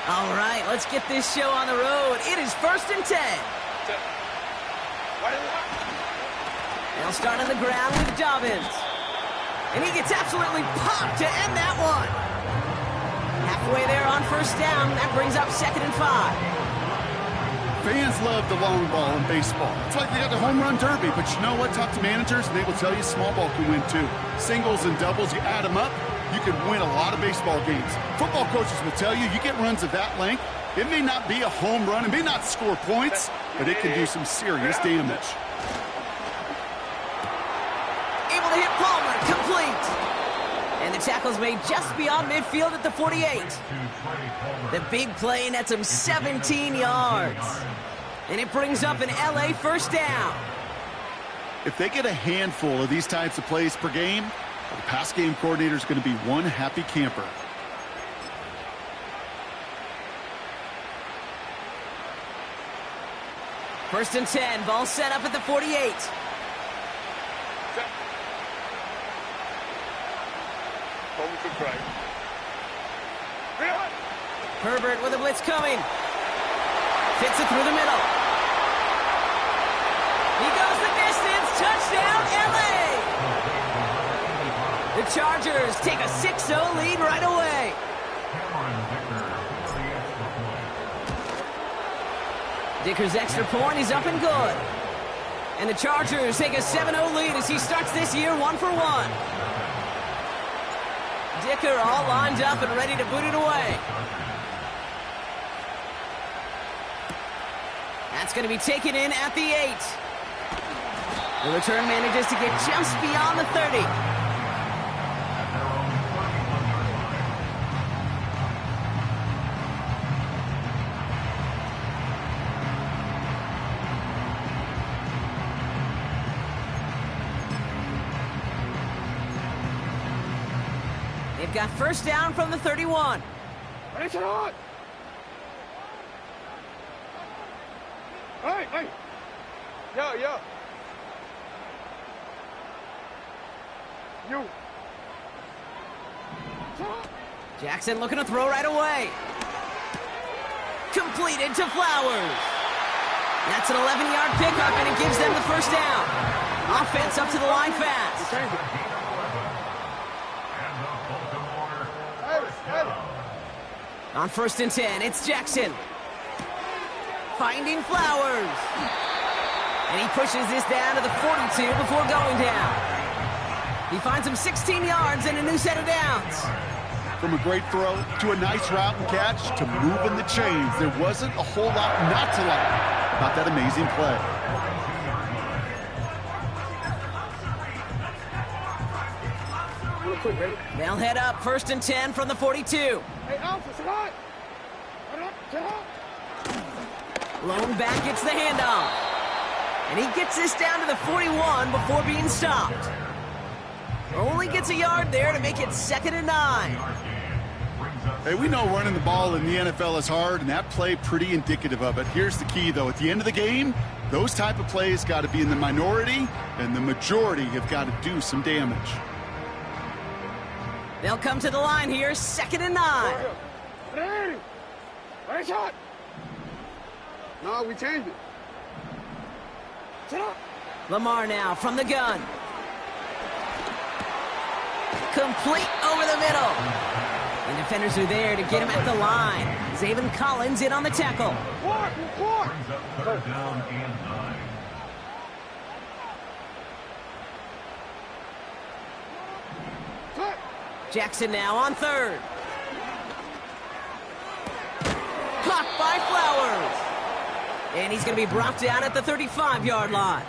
All right, let's get this show on the road. It is 1st and 10. They'll start on the ground with Dobbins. And he gets absolutely popped to end that one. Halfway there on 1st down. That brings up 2nd and 5. Fans love the long ball in baseball. It's like they got the home run derby, but you know what? Talk to managers, and they will tell you small ball can win too. Singles and doubles, you add them up, you can win a lot of baseball games. Football coaches will tell you, you get runs of that length, it may not be a home run, it may not score points, but it can do some serious damage. Able to hit Palmer, complete. And the tackle's made just beyond midfield at the 48. The big play nets him 17 yards. And it brings up an LA 1st down. If they get a handful of these types of plays per game, the pass game coordinator is going to be one happy camper. First and 10, ball set up at the 48. Herbert with a blitz coming. Fits it through the middle. He goes the distance. Touchdown, LA! The Chargers take a 6-0 lead right away. Dicker's extra point is up and good. And the Chargers take a 7-0 lead as he starts this year 1-for-1. Dicker all lined up and ready to boot it away. That's going to be taken in at the 8. The return manages to get just beyond the 30. They've got 1st down from the 31. Hey! Yo! You! Jackson looking to throw right away. Completed to Flowers. That's an 11-yard pickup, and it gives them the 1st down. Offense up to the line fast. On 1st and 10, it's Jackson. Finding Flowers. And he pushes this down to the 42 before going down. He finds him 16 yards and a new set of downs. From a great throw to a nice route and catch to moving the chains, there wasn't a whole lot not to like about that amazing play. They'll head up 1st and 10 from the 42. Hey, Alpha, sit on! Lone back gets the handoff. And he gets this down to the 41 before being stopped. Only gets a yard there to make it 2nd and 9. Hey, we know running the ball in the NFL is hard, and that play pretty indicative of it. Here's the key, though. At the end of the game, those type of plays got to be in the minority, and the majority have got to do some damage. They'll come to the line here, 2nd and 9. Ready shot! No, we changed it. Sit up. Lamar now from the gun. Complete over the middle. The defenders are there to get him at the line. Zaven Collins in on the tackle. Four. Down and 9. Jackson now on 3rd. Caught by Flowers. And he's going to be brought down at the 35-yard line.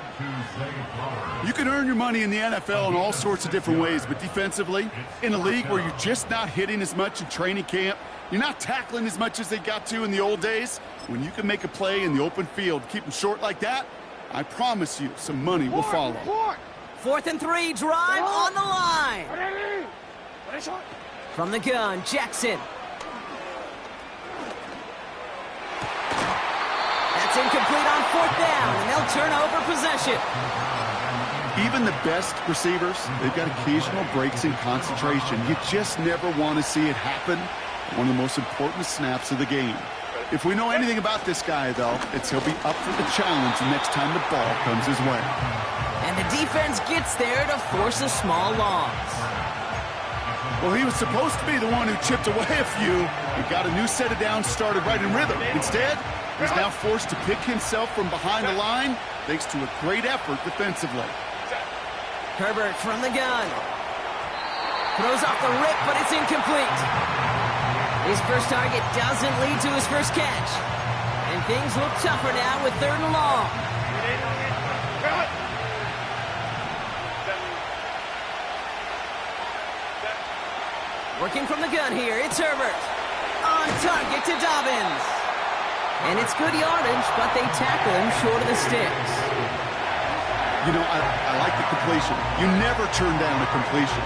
You can earn your money in the NFL in all sorts of different ways, but defensively, in a league where you're just not hitting as much in training camp, you're not tackling as much as they got to in the old days, when you can make a play in the open field, keep them short like that, I promise you some money will follow. 4th and 3, drive on the line. From the gun, Jackson. That's incomplete on 4th down, and they'll turn over possession. Even the best receivers, they've got occasional breaks in concentration. You just never want to see it happen. One of the most important snaps of the game. If we know anything about this guy, though, it's he'll be up for the challenge the next time the ball comes his way. And the defense gets there to force a small loss. Well, he was supposed to be the one who chipped away a few and got a new set of downs started right in rhythm. Instead, he's now forced to pick himself from behind the line thanks to a great effort defensively. Herbert from the gun. Throws off the rip, but it's incomplete. His first target doesn't lead to his first catch. And things look tougher now with 3rd and long. Working from the gun here, it's Herbert. On target to Dobbins. And it's good yardage, but they tackle him short of the sticks. You know, I like the completion. You never turn down a completion.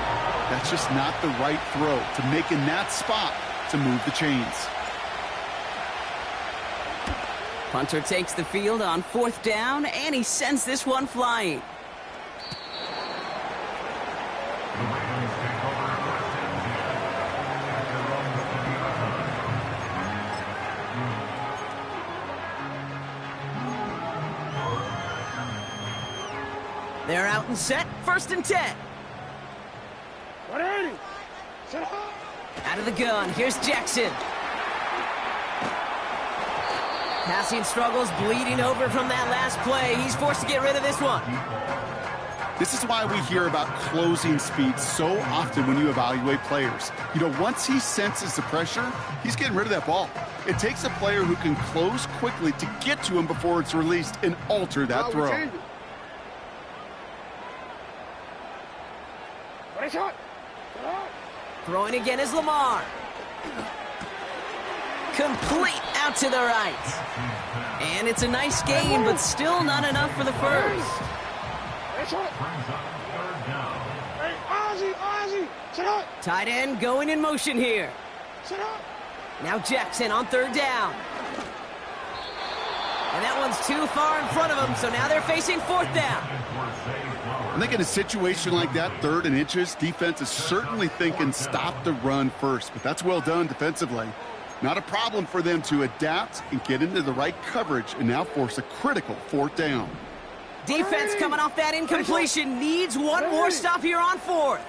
That's just not the right throw to make in that spot to move the chains. Punter takes the field on 4th down, and he sends this one flying. They're out and set, 1st and 10. 180. Out of the gun, here's Jackson. Passing struggles, bleeding over from that last play. He's forced to get rid of this one. This is why we hear about closing speed so often when you evaluate players. You know, once he senses the pressure, he's getting rid of that ball. It takes a player who can close quickly to get to him before it's released and alter that throw. Throwing again is Lamar. Complete out to the right. And it's a nice gain, but still not enough for the first. Tight end going in motion here. Now Jackson on 3rd down. And that one's too far in front of him, so now they're facing 4th down. I think in a situation like that, 3rd and inches, defense is certainly thinking stop the run first, but that's well done defensively. Not a problem for them to adapt and get into the right coverage and now force a critical 4th down. Defense coming off that incompletion needs one more stop here on 4th.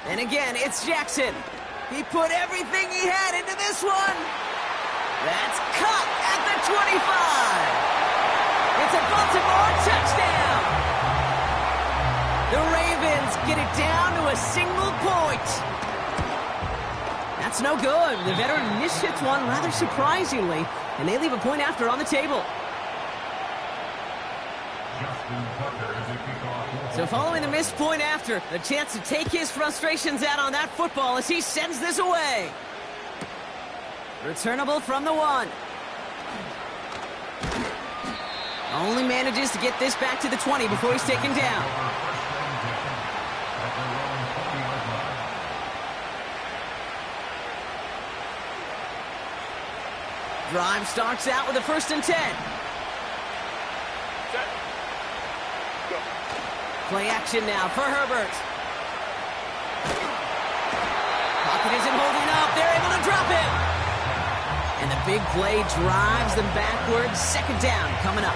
And again, it's Jackson. He put everything he had into this one. That's cut at the 25. It's a Baltimore touchdown. The Ravens get it down to a single point. That's no good. The veteran misshits one rather surprisingly, and they leave a point after on the table. So following the missed point after, a chance to take his frustrations out on that football as he sends this away. Returnable from the 1. Only manages to get this back to the 20 before he's taken down. Drive starts out with a 1st and 10. Play action now for Herbert. Pocket isn't holding up. They're able to drop him. And the big play drives them backwards. 2nd down coming up.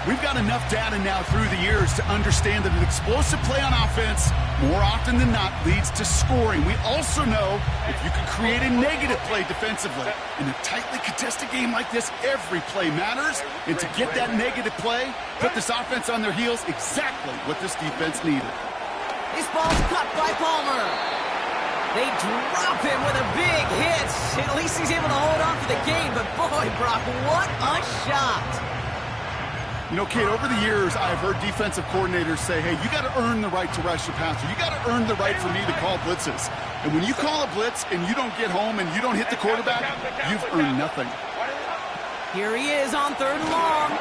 We've got enough data now through the years to understand that an explosive play on offense more often than not leads to scoring. We also know if you can create a negative play defensively. In a tightly contested game like this, every play matters. And to get that negative play, put this offense on their heels, exactly what this defense needed. This ball's caught by Palmer. They drop him with a big hit. At least he's able to hold on for the game. But boy, Brock, what a shot. You know, kid, over the years, I've heard defensive coordinators say, hey, you got to earn the right to rush the passer. You got to earn the right for me to call blitzes. And when you call a blitz and you don't get home and you don't hit the quarterback, you've earned nothing. Here he is on 3rd and long.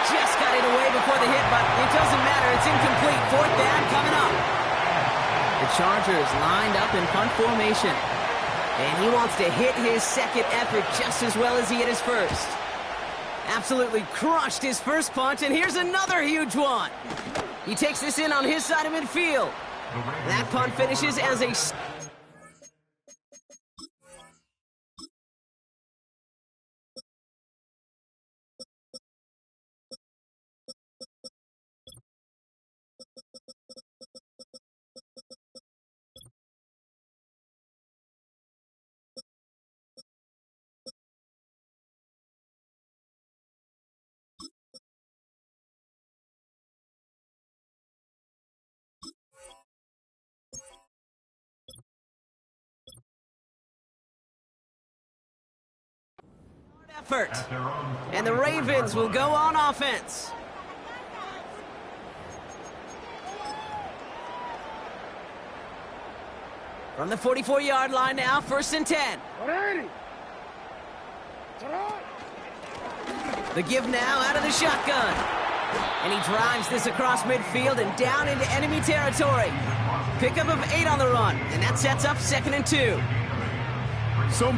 Just got it away before the hit, but it doesn't matter. It's incomplete. 4th down coming up. The Chargers lined up in punt formation. And he wants to hit his 2nd effort just as well as he hit his first. Absolutely crushed his first punt, and here's another huge one. He takes this in on his side of midfield. That punt finishes as a... effort. And the Ravens will go on offense. From the 44-yard line now, 1st and 10. The give now out of the shotgun. And he drives this across midfield and down into enemy territory. Pickup of 8 on the run, and that sets up 2nd and 2. So...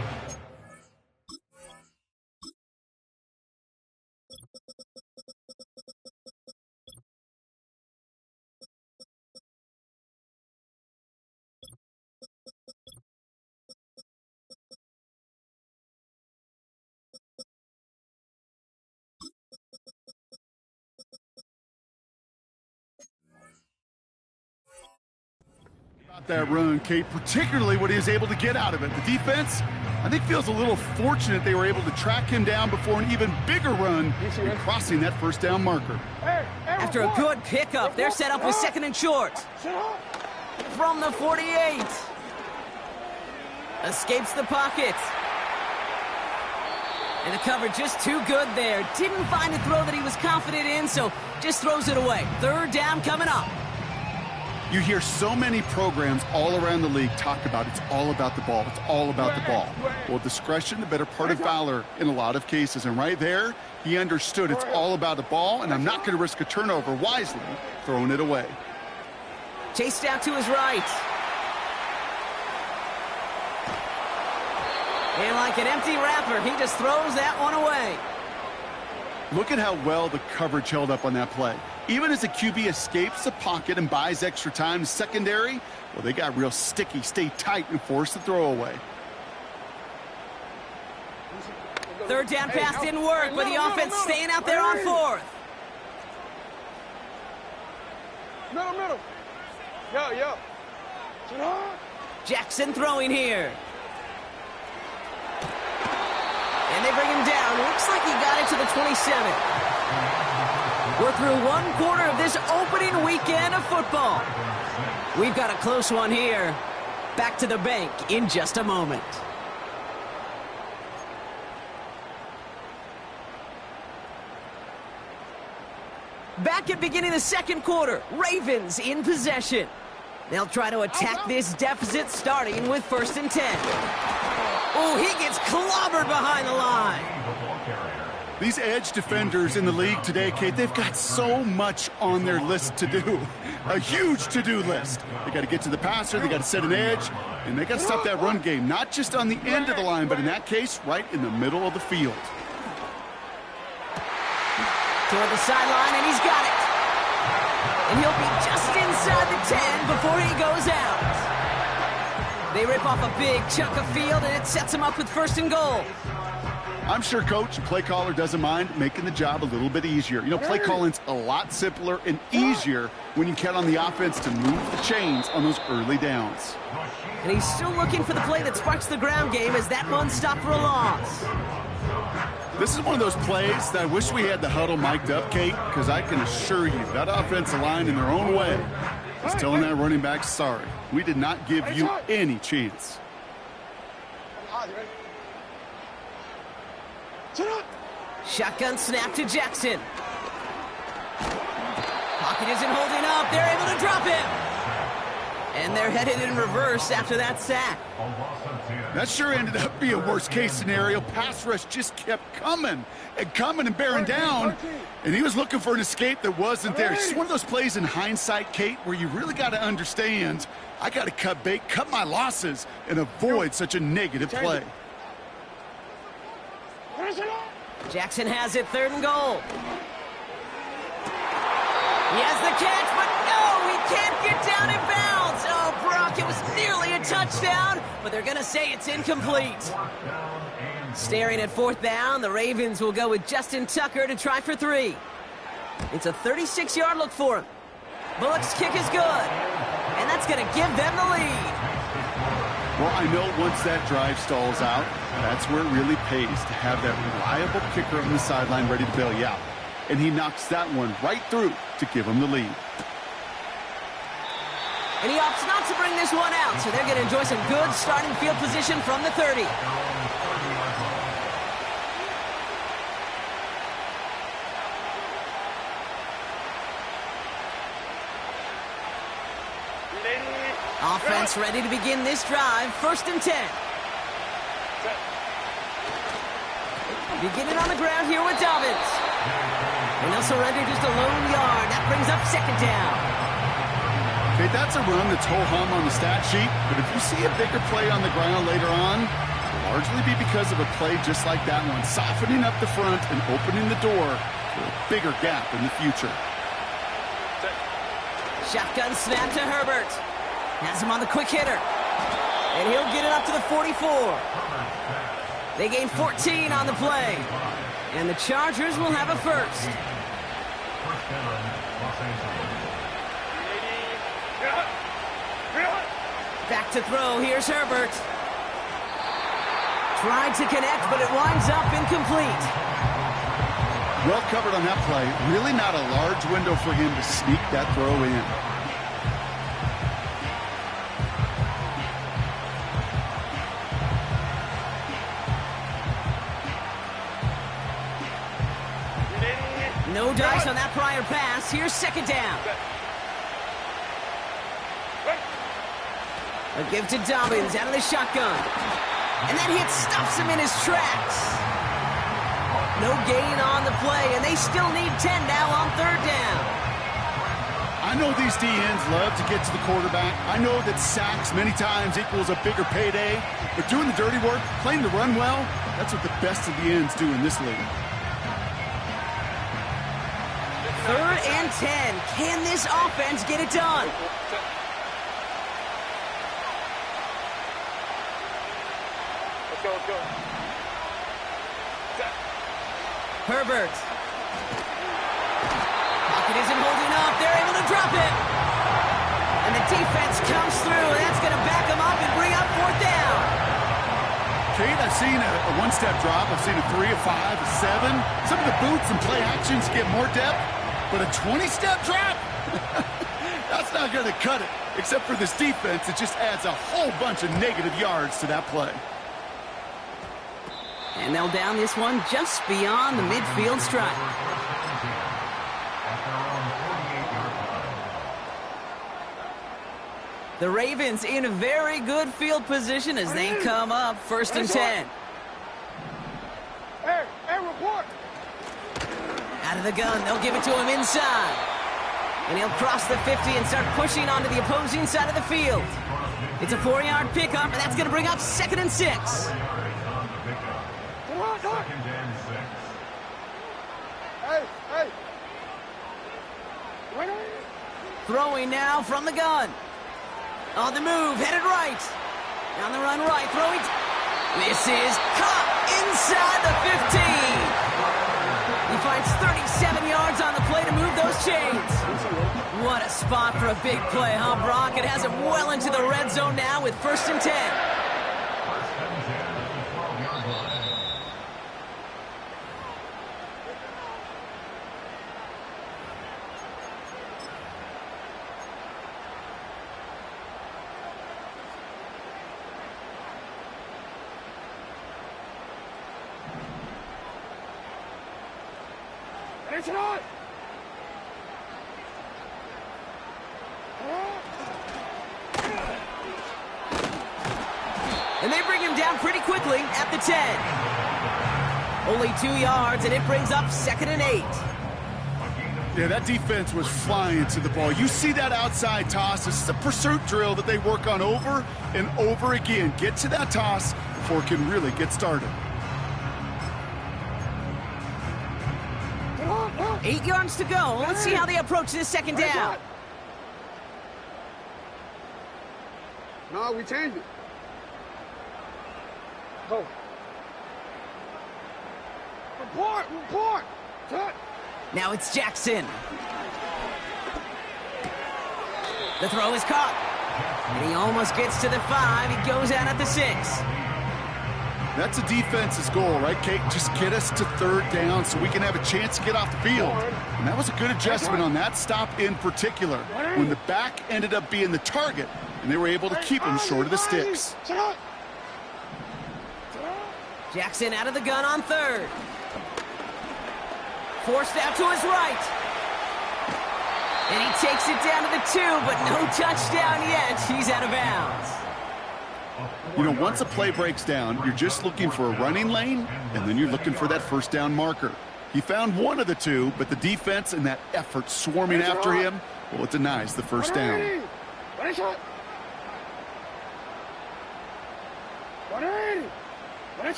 that run, Kate, particularly what he was able to get out of it. The defense, I think, feels a little fortunate they were able to track him down before an even bigger run and crossing that 1st down marker. After a good pickup, they're set up with 2nd and short. From the 48. Escapes the pocket. And the coverage just too good there. Didn't find a throw that he was confident in, so just throws it away. 3rd down coming up. You hear so many programs all around the league talk about it's all about the ball. It's all about the ball. Well, discretion, the better part of valor in a lot of cases. And right there, he understood it's all about the ball, and I'm not going to risk a turnover, wisely throwing it away. Chased out to his right. And like an empty wrapper, he just throws that one away. Look at how well the coverage held up on that play. Even as the QB escapes the pocket and buys extra time secondary, well, they got real sticky, stay tight, and force the throw away. 3rd down pass didn't work, but the offense staying out there on 4th. Middle. Yo. Jackson throwing here. And they bring him down. Looks like he got it to the 27. We're through 1 quarter of this opening weekend of football. We've got a close one here. Back to the bank in just a moment. Back at beginning of the 2nd quarter, Ravens in possession. They'll try to attack this deficit starting with 1st and 10. Oh, he gets clobbered behind the line. These edge defenders in the league today, Kate, they've got so much on their list to do. A huge to-do list. They got to get to the passer, they got to set an edge, and they got to stop that run game, not just on the end of the line, but in that case, right in the middle of the field. Toward the sideline, and he's got it. And he'll be just inside the 10 before he goes out. They rip off a big chunk of field, and it sets him up with 1st and goal. I'm sure coach and play caller doesn't mind making the job a little bit easier. You know, play calling's a lot simpler and easier when you count on the offense to move the chains on those early downs. And he's still looking for the play that sparks the ground game as that one stopped for a loss. This is one of those plays that I wish we had the huddle mic'd up, Kate, because I can assure you that offensive line in their own way is telling that running back, sorry, we did not give you any chance. Shotgun snap to Jackson. Pocket isn't holding up. They're able to drop him. And they're headed in reverse after that sack. That sure ended up being a worst-case scenario. Pass rush just kept coming and bearing down, and he was looking for an escape that wasn't there. It's just one of those plays in hindsight, Kate, where you really got to understand, I got to cut bait, cut my losses, and avoid such a negative play. Jackson has it, 3rd and goal. He has the catch, but no, he can't get down in bounds. touchdown, but they're going to say it's incomplete. Staring at fourth down, the Ravens will go with Justin Tucker to try for 3. It's a 36-yard look for him. Bullock's kick is good, and that's going to give them the lead. Well, I know once that drive stalls out, that's where it really pays to have that reliable kicker on the sideline ready to bail you out. And he knocks that one right through to give him the lead. And he opts not to bring this one out, so they're going to enjoy some good starting field position from the 30. Offense ready to begin this drive. 1st and 10. Beginning on the ground here with Dobbins. And they'll surrender just a lone yard. That brings up 2nd down. Okay, that's a run that's ho-hum on the stat sheet, but if you see a bigger play on the ground later on, it'll largely be because of a play just like that one, softening up the front and opening the door for a bigger gap in the future. Shotgun snap to Herbert. Has him on the quick hitter. And he'll get it up to the 44. They gain 14 on the play. And the Chargers will have a first. Back to throw. Here's Herbert. Tried to connect, but it winds up incomplete. Well covered on that play. Really not a large window for him to sneak that throw in. No dice on that prior pass. Here's 2nd down. A give to Dobbins out of the shotgun. And that hit stops him in his tracks. No gain on the play, and they still need 10 now on 3rd down. I know these D-ends love to get to the quarterback. I know that sacks many times equals a bigger payday. But doing the dirty work, playing the run well, that's what the best of the ends do in this league. 3rd and 10. Can this offense get it done? Let's go. Herbert. Pocket isn't holding up. They're able to drop it. And the defense comes through, and that's going to back them up and bring up 4th down. Kate, I've seen a one-step drop. I've seen a 3, a 5, a 7. Some of the boots and play actions get more depth. But a 20-step drop? That's not going to cut it. Except for this defense, it just adds a whole bunch of negative yards to that play. And they'll down this one just beyond the midfield stripe. The Ravens in a very good field position as they come up 1st and 10. Hey, report. Out of the gun, they'll give it to him inside. And he'll cross the 50 and start pushing onto the opposing side of the field. It's a 4-yard pickup, and that's going to bring up 2nd and 6. Hey. Throwing now from the gun. On the move, headed right. On the run right, throwing. This is caught inside the 15. He finds 37 yards on the play to move those chains. What a spot for a big play, huh, Brock? It has him well into the red zone now with 1st and 10. It's on. And they bring him down pretty quickly at the 10. Only 2 yards, and it brings up 2nd and 8. Yeah, that defense was flying to the ball. You see that outside toss. This is a pursuit drill that they work on over and over again. Get to that toss before it can really get started. 8 yards to go. Let's see how they approach this 2nd down. No, we changed it. Go. Report. Set. Now it's Jackson. The throw is caught. And he almost gets to the 5. He goes out at the 6. That's a defense's goal, right, Kate? Just get us to 3rd down so we can have a chance to get off the field. And that was a good adjustment on that stop in particular, when the back ended up being the target, and they were able to keep him short of the sticks. Jackson out of the gun on 3rd. Forced out to his right. And he takes it down to the 2, but no touchdown yet. He's out of bounds. You know, once a play breaks down, you're just looking for a running lane, and then you're looking for that 1st down marker. He found one of the 2, but the defense and that effort swarming after him, well, it denies the 1st down.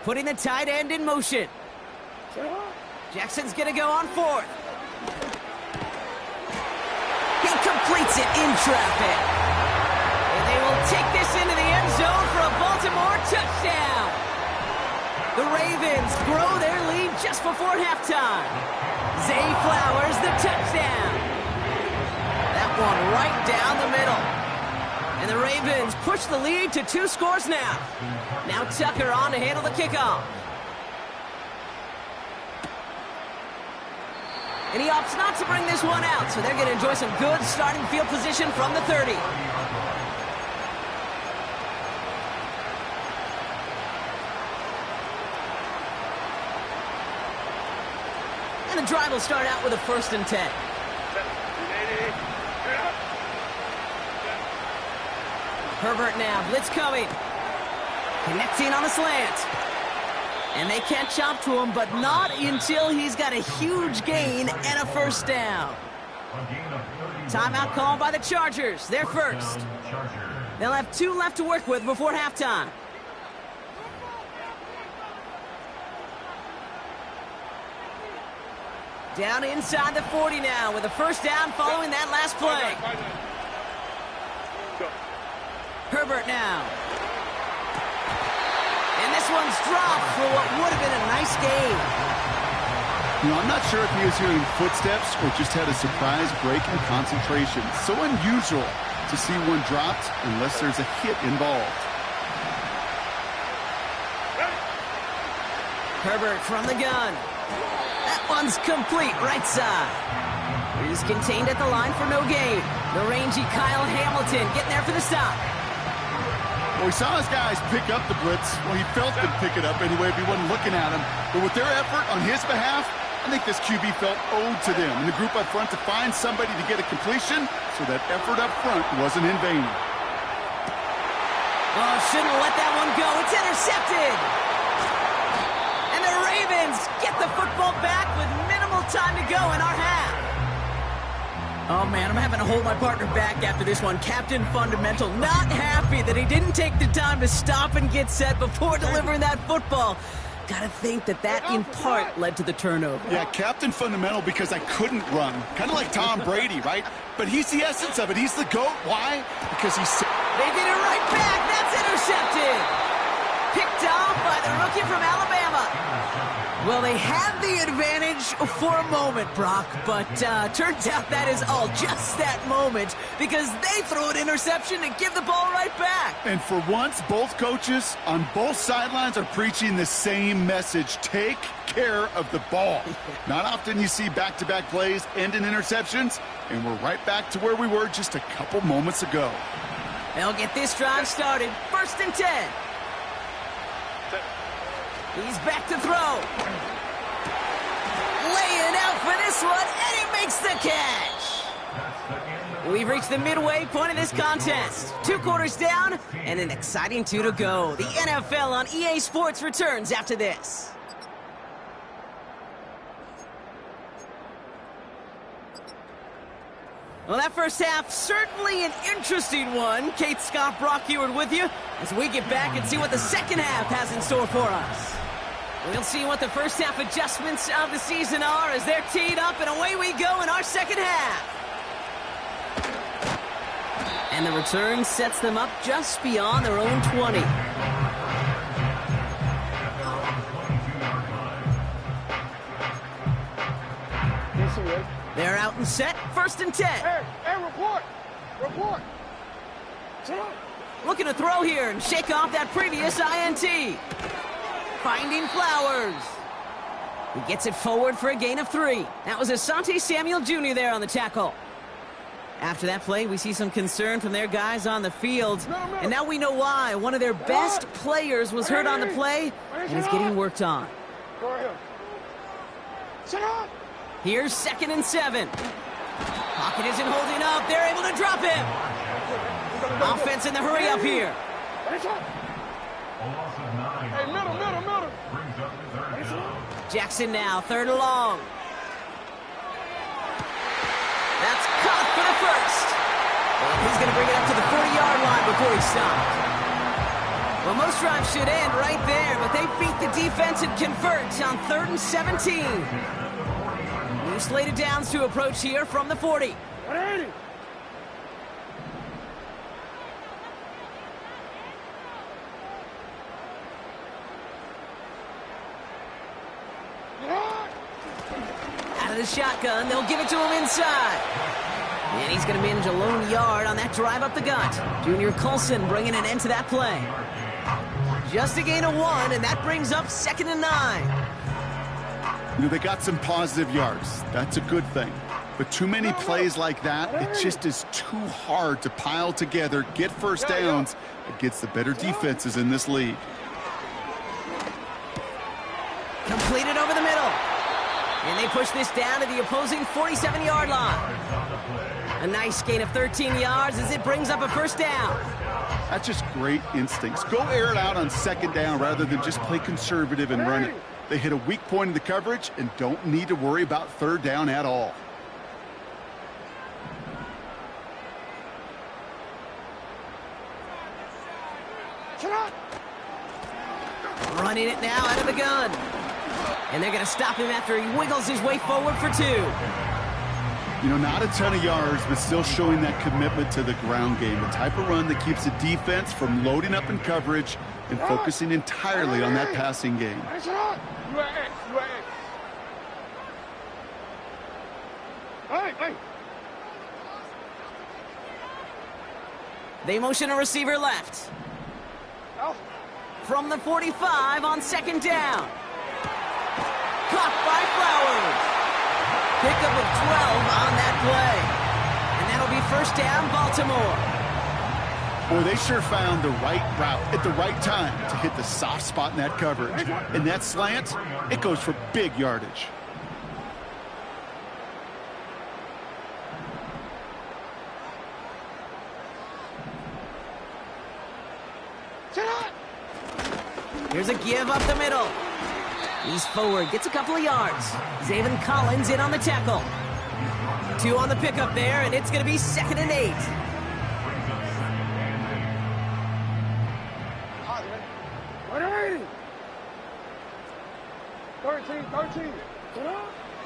Putting the tight end in motion. Jackson's going to go on 4th. He completes it in traffic. And they will take this into the end zone for a Baltimore touchdown. The Ravens grow their lead just before halftime. Zay Flowers, the touchdown. That one right down the middle. And the Ravens push the lead to 2 scores now. Now Tucker on to handle the kickoff. And he opts not to bring this one out, so they're going to enjoy some good starting field position from the 30. And the drive will start out with a 1st and 10. Herbert now, blitz coming. Connecting on a slant. And they catch up to him, but not until he's got a huge gain and a 1st down. Timeout called by the Chargers. They're first. They'll have 2 left to work with before halftime. Down inside the 40 now with a 1st down following that last play. Herbert now. And this one's dropped for what would have been a nice game. You know, I'm not sure if he was hearing footsteps or just had a surprise break in concentration. So unusual to see one dropped unless there's a hit involved. Herbert from the gun. That one's complete, right side. He's contained at the line for no gain. The rangy Kyle Hamilton getting there for the stop. Well, we saw his guys pick up the blitz. Well, he felt them pick it up anyway if he wasn't looking at him. But with their effort on his behalf, I think this QB felt owed to them and the group up front to find somebody to get a completion, so that effort up front wasn't in vain. Oh, shouldn't have let that one go. It's intercepted. And the Ravens get the football back with minimal time to go in our half. Oh, man, I'm having to hold my partner back after this one. Captain Fundamental not happy that he didn't take the time to stop and get set before delivering that football. Gotta think that in part led to the turnover. Yeah, Captain Fundamental because I couldn't run. Kind of like Tom Brady, right? But he's the essence of it. He's the GOAT. Why? Because he's... They did it right back. That's intercepted. Picked off by the rookie from Alabama. Well, they had the advantage for a moment, Brock, but turns out that is all just that moment because they throw an interception and give the ball right back. And for once, both coaches on both sidelines are preaching the same message. Take care of the ball. Not often you see back-to-back plays end in interceptions, and we're right back to where we were just a couple moments ago. They'll get this drive started. 1st and 10. He's back to throw. Laying out for this one, and he makes the catch. We've reached the midway point of this contest. 2 quarters down, and an exciting 2 to go. The NFL on EA Sports returns after this. Well, that first half, certainly an interesting one. Kate, Scott, Brock Ewart with you as we get back and see what the second half has in store for us. We'll see what the first half adjustments of the season are as they're teed up, and away we go in our second half. And the return sets them up just beyond their own 20. They're out and set, 1st and 10. Hey, report. Report. Looking to throw here and shake off that previous INT. Finding Flowers. He gets it forward for a gain of 3. That was Asante Samuel Jr. there on the tackle. After that play, we see some concern from their guys on the field. And now we know why. One of their best players was hurt on the play and is getting worked on. Here's 2nd and 7. Pocket isn't holding up. They're able to drop him. Offense in the hurry up here. Hey, middle. Jackson now, 3rd and long. That's caught for the 1st. And he's going to bring it up to the 40-yard line before he stopped. Well, most drives should end right there, but they beat the defense and convert on 3rd and 17. New slated downs to approach here from the 40. 180. Out of the shotgun, they'll give it to him inside. And he's going to manage a lone yard on that drive up the gut. Junior Colson bringing an end to that play. Just a gain of 1, and that brings up 2nd and 9. You know, they got some positive yards. That's a good thing. But too many plays like that, it just is too hard to pile together, get first downs against the better defenses in this league. Completed over the middle. And they push this down to the opposing 47-yard line. A nice gain of 13 yards as it brings up a 1st down. That's just great instincts. Go air it out on 2nd down rather than just play conservative and run it. They hit a weak point in the coverage and don't need to worry about 3rd down at all. Running it now out of the gun. And they're going to stop him after he wiggles his way forward for 2. You know, not a ton of yards, but still showing that commitment to the ground game. The type of run that keeps the defense from loading up in coverage and focusing entirely on that passing game. They motion a receiver left. From the 45 on 2nd down. Caught by Flowers. Pickup of 12 on that play. And that'll be 1st down, Baltimore. Boy, they sure found the right route at the right time to hit the soft spot in that coverage. And that slant, it goes for big yardage. Here's a give up the middle. He's forward, gets a couple of yards. Zaven Collins in on the tackle. 2 on the pickup there, and it's going to be 2nd and 8.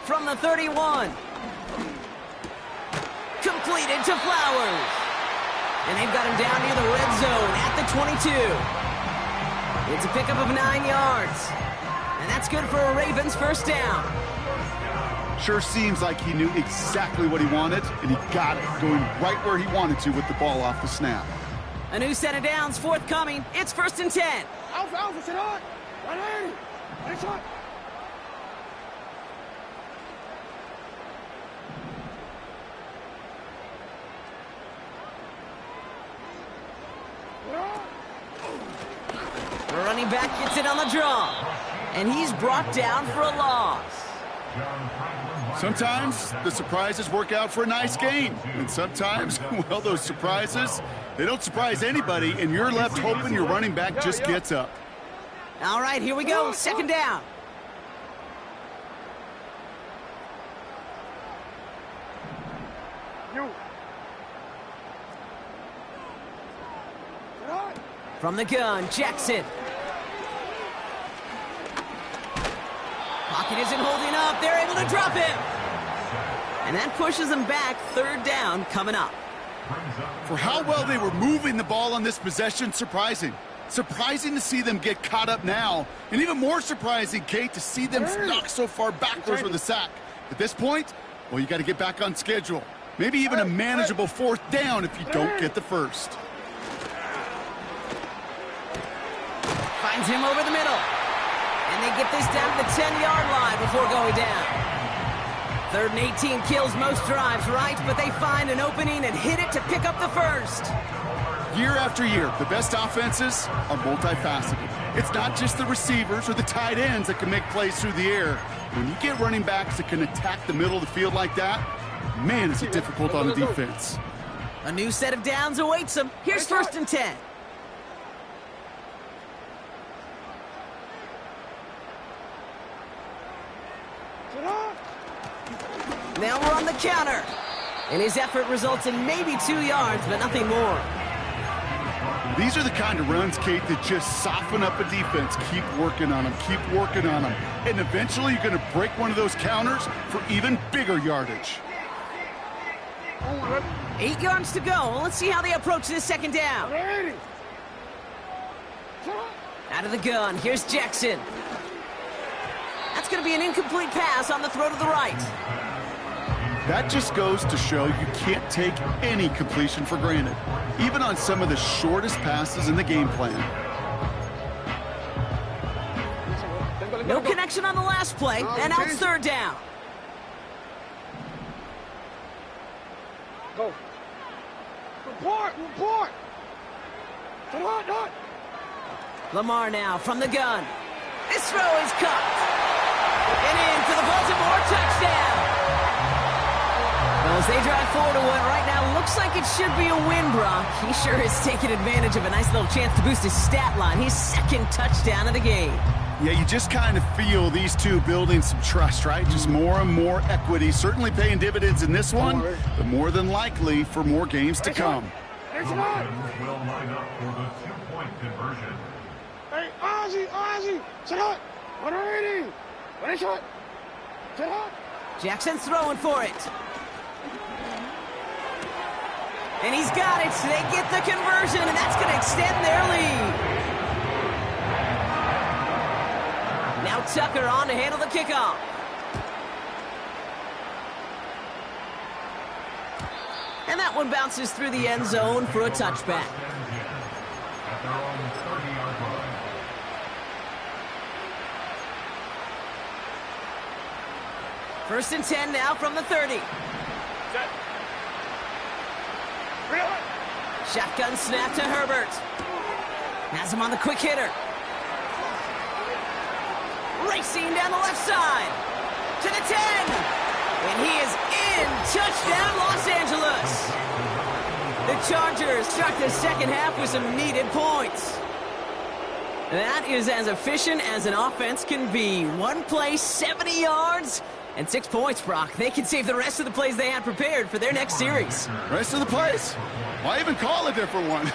From the 31. Completed to Flowers. And they've got him down near the red zone at the 22. It's a pickup of 9 yards. And that's good for a Ravens 1st down. Sure seems like he knew exactly what he wanted, and he got it, going right where he wanted to with the ball off the snap. A new set of downs forthcoming. It's 1st and 10. Alpha, sit on. 180. Nice shot. Running back gets it on the draw. And he's brought down for a loss. Sometimes the surprises work out for a nice gain. And sometimes, well, those surprises, they don't surprise anybody, and you're left hoping your running back just gets up. All right, here we go. 2nd down. From the gun, Jackson. Pocket isn't holding up. They're able to drop him. And that pushes them back. 3rd down coming up. For how well they were moving the ball on this possession, surprising. Surprising to see them get caught up now. And even more surprising, Kate, to see them knocked so far backwards with a sack. At this point, well, you got to get back on schedule. Maybe even a manageable fourth down if you don't get the first. Finds him over the middle. And they get this down to the 10-yard line before going down. 3rd and 18 kills most drives, right? But they find an opening and hit it to pick up the first. Year after year, the best offenses are multifaceted. It's not just the receivers or the tight ends that can make plays through the air. When you get running backs that can attack the middle of the field like that, man, is it difficult on the defense. A new set of downs awaits them. Here's 1st and 10. Now we're on the counter. And his effort results in maybe 2 yards, but nothing more. These are the kind of runs, Kate, that just soften up a defense. Keep working on them, keep working on them. And eventually you're going to break one of those counters for even bigger yardage. 8 yards to go. Let's see how they approach this 2nd down. Out of the gun, here's Jackson. That's going to be an incomplete pass on the throw to the right. That just goes to show you can't take any completion for granted, even on some of the shortest passes in the game plan. No connection on the last play, and now it's 3rd down. Go. Report. Not. Lamar now from the gun. This throw is caught. And in for the Baltimore touchdown. Well, as they drive forward to what right now looks like it should be a win, Brock. He sure is taking advantage of a nice little chance to boost his stat line. His 2nd touchdown of the game. Yeah, you just kind of feel these two building some trust, right? Just more and more equity. Certainly paying dividends in this one, but more than likely for more games to come. The Ravens will line up for the 2-point conversion. Hey, Ozzy, sit up. 180. Ready, shot. Sit up. Jackson's throwing for it. And he's got it. They get the conversion, and that's going to extend their lead. Now Tucker on to handle the kickoff. And that one bounces through the end zone for a touchback. At their own 30-yard line. First and 10 now from the 30. Shotgun snap to Herbert. Has him on the quick hitter. Racing down the left side. To the 10. And he is in. Touchdown, Los Angeles. The Chargers start the 2nd half with some needed points. That is as efficient as an offense can be. One play, 70 yards, and 6 points, Brock. They can save the rest of the plays they had prepared for their next series. Rest of the plays? Why even call a different one?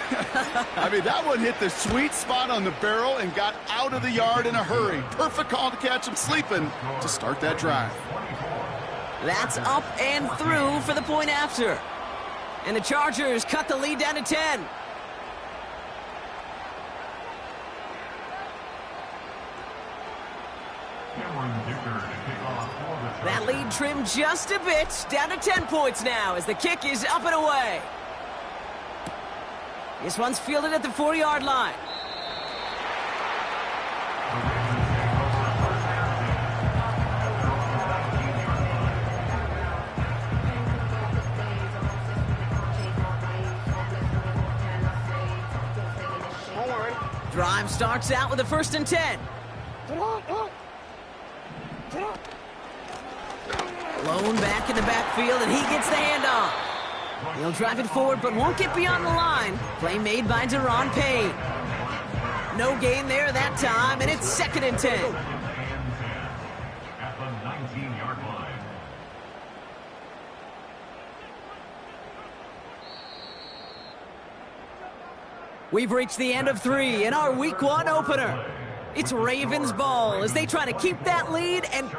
I mean, that one hit the sweet spot on the barrel and got out of the yard in a hurry. Perfect call to catch him sleeping to start that drive. That's up and through for the point after. And the Chargers cut the lead down to 10. That lead trimmed just a bit, down to 10 points now as the kick is up and away. This one's fielded at the 4-yard line. Drive starts out with a 1st and 10. Blown back in the backfield, and he gets the handoff. He'll drive it forward, but won't get beyond the line. Play made by Deron Payne. No gain there that time, and it's 2nd and 10. At the 19-yard line. We've reached the end of 3 in our Week 1 opener. It's Ravens ball as they try to keep that lead and...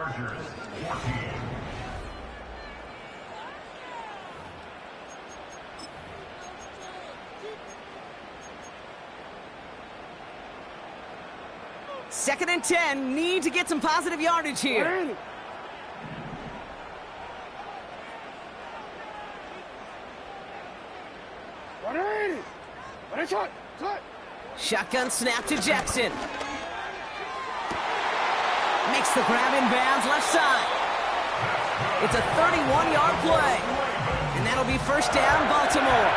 2nd and 10. Need to get some positive yardage here. Shotgun snap to Jackson. Makes the grab in bounds left side. It's a 31-yard play. And that'll be first down, Baltimore.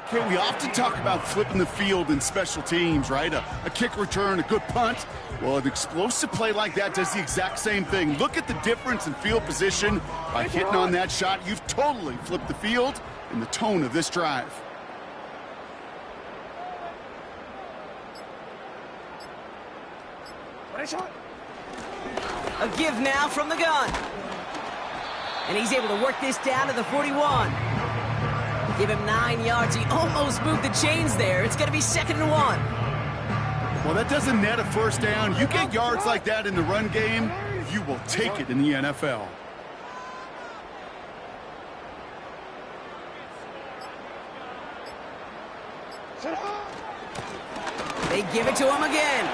Okay, we often talk about flipping the field in special teams, right? A kick return, a good punt. Well, an explosive play like that does the exact same thing. Look at the difference in field position. By hitting on that shot, you've totally flipped the field and the tone of this drive. A give now from the gun. And he's able to work this down to the 41. Give him 9 yards. He almost moved the chains there. It's going to be 2nd and 1. Well, that doesn't net a first down. You get yards like that in the run game, you will take it in the NFL. They give it to him again.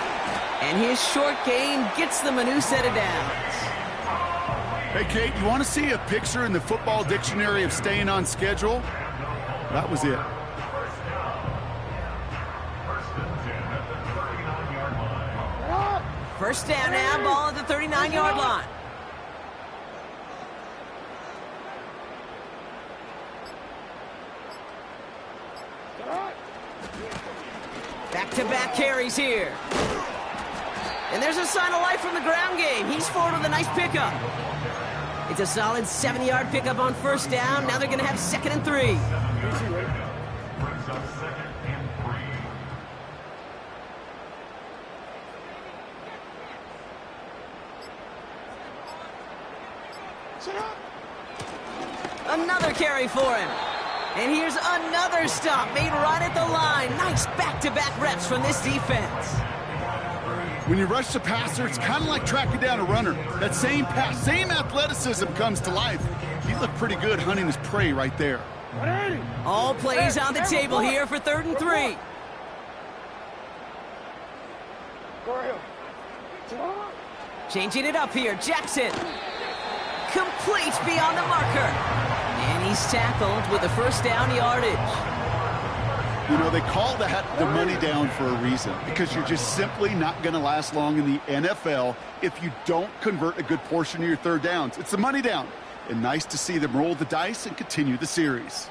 And his short gain gets them a new set of downs. Hey, Kate, you want to see a picture in the football dictionary of staying on schedule? That was it. First down now, ball at the 39-yard line. Back-to-back carries here. And there's a sign of life from the ground game. He's forward with a nice pickup. It's a solid 7-yard pickup on first down. Now they're going to have 2nd and 3. Brings up 2nd and 3. Another carry for him. And here's another stop made right at the line. Nice back-to-back reps from this defense. When you rush the passer, it's kind of like tracking down a runner. That same pass, same athleticism comes to life. He looked pretty good hunting his prey right there. All plays on the table here for 3rd and 3. Changing it up here, Jackson. Complete beyond the marker. And he's tackled with a first down yardage. You know, they call that the money down for a reason, because you're just simply not going to last long in the NFL if you don't convert a good portion of your third downs. It's the money down. And nice to see them roll the dice and continue the series.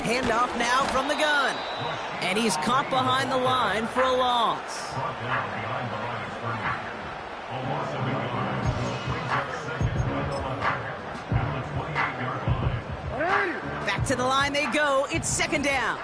Handoff now from the gun. And he's caught behind the line for a loss. Brought down behind the line of scrimmage. A loss of 8 yards. Brings up 2nd and 11 at the 28-yard line. Back to the line they go. It's 2nd down.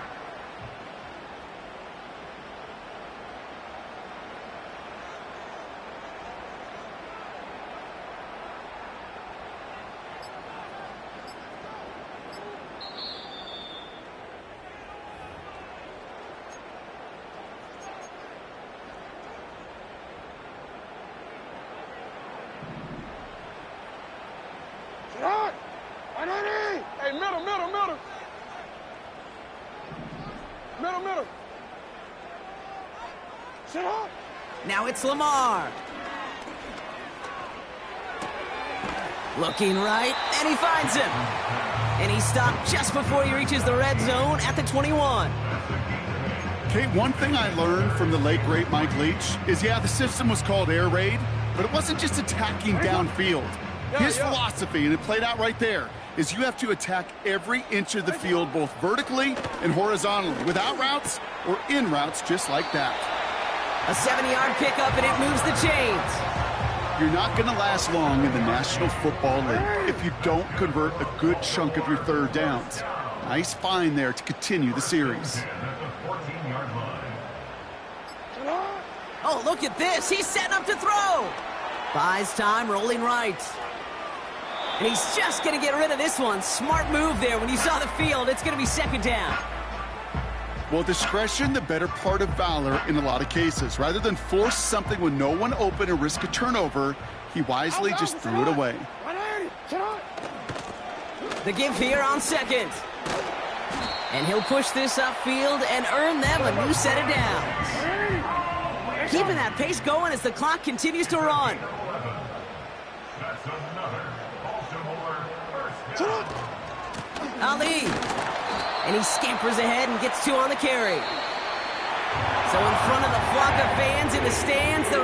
Hey, middle. Middle. Sit up. Now it's Lamar. Looking right, and he finds him. And he stopped just before he reaches the red zone at the 21. Okay, one thing I learned from the late, great Mike Leach is, the system was called air raid, but it wasn't just attacking downfield. His philosophy, and it played out right there, is you have to attack every inch of the field, both vertically and horizontally, without routes or in routes, just like that. A 7-yard pickup, and it moves the chains. You're not going to last long in the National Football League if you don't convert a good chunk of your third downs. Nice find there to continue the series. Oh, look at this. He's setting up to throw. Buys time, rolling right. And he's just going to get rid of this one. Smart move there. When you saw the field, it's going to be second down. Well, discretion, the better part of valor in a lot of cases. Rather than force something with no one open and risk a turnover, he wisely just threw it away. The give here on second. And he'll push this upfield and earn them a new set of downs. Keeping that pace going as the clock continues to run. That's another Baltimore first down. Ali. And he scampers ahead and gets 2 on the carry. So in front of the flock of fans in the stands, the